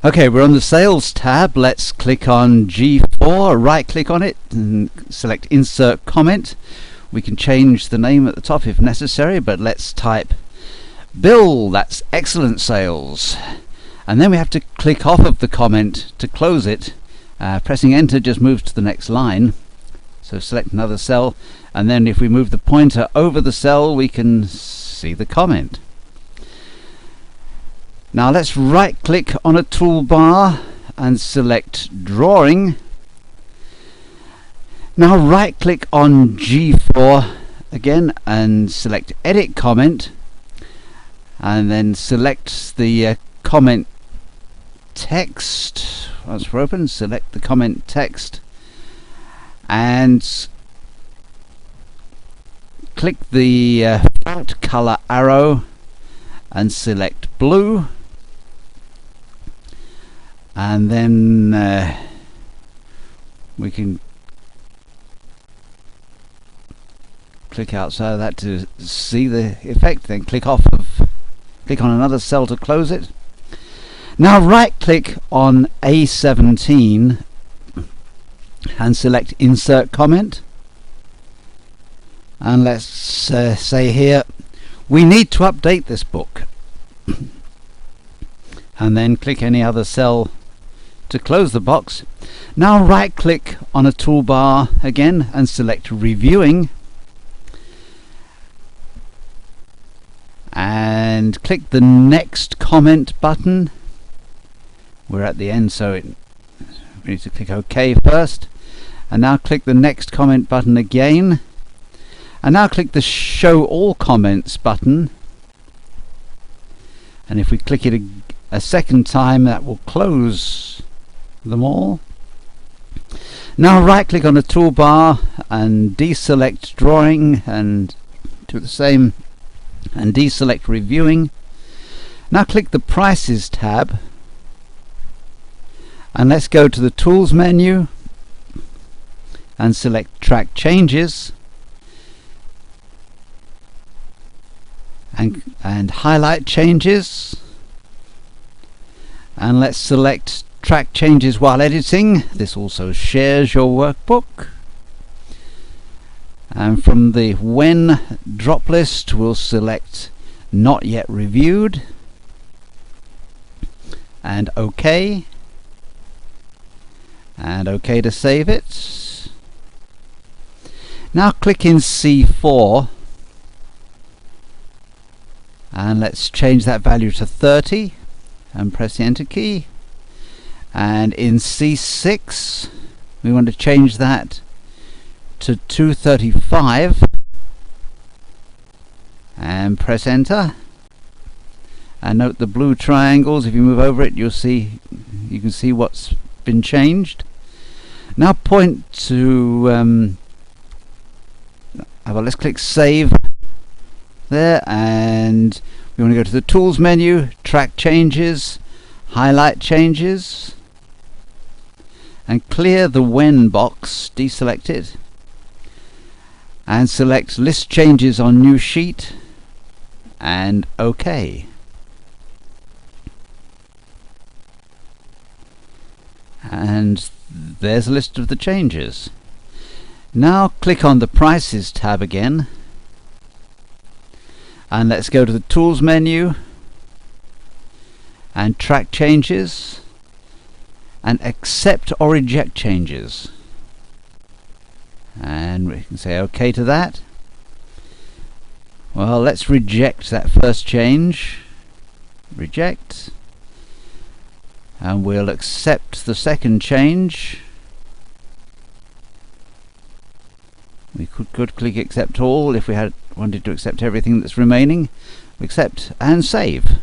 Okay, we're on the Sales tab. Let's click on G4, right click on it and select Insert Comment. We can change the name at the top if necessary, but let's type Bill, that's excellent sales. And then we have to click off of the comment to close it. Pressing enter just moves to the next line. So select another cell, and then if we move the pointer over the cell we can see the comment. Now let's right click on a toolbar and select Drawing. Now right click on G4 again and select Edit Comment, and then select the comment text. Once we're open, select the comment text and click the font color arrow and select blue, and then we can click outside of that to see the effect, then click on another cell to close it. Now right click on A17 and select Insert Comment, and let's say here we need to update this book, and then click any other cell to close the box. Now right click on a toolbar again and select Reviewing, and click the Next Comment button. We're at the end, so we need to click OK first, and now click the Next Comment button again, and now click the Show All Comments button, and if we click it a second time that will close them all. Now right click on the toolbar and deselect Drawing and do the same and deselect Reviewing. Now click the Prices tab and let's go to the Tools menu and select Track Changes and highlight changes, and let's select Track Changes while editing. This also shares your workbook. And from the When drop list we'll select Not Yet Reviewed and OK, and OK to save it. Now click in C4 and let's change that value to 30 and press the enter key, and in C6 we want to change that to 235 and press enter, and note the blue triangles. If you move over it you can see what's been changed. Now point to well, let's click Save there, and we want to go to the Tools menu, Track Changes, Highlight Changes, and clear the When box, deselect it, and select List Changes on New Sheet and OK. And there's a list of the changes. Now click on the Prices tab again, and let's go to the Tools menu and Track Changes and Accept or Reject Changes, and we can say OK to that. Well, let's reject that first change, reject, and we'll accept the second change. We could click Accept All if we wanted to accept everything that's remaining. Accept and save.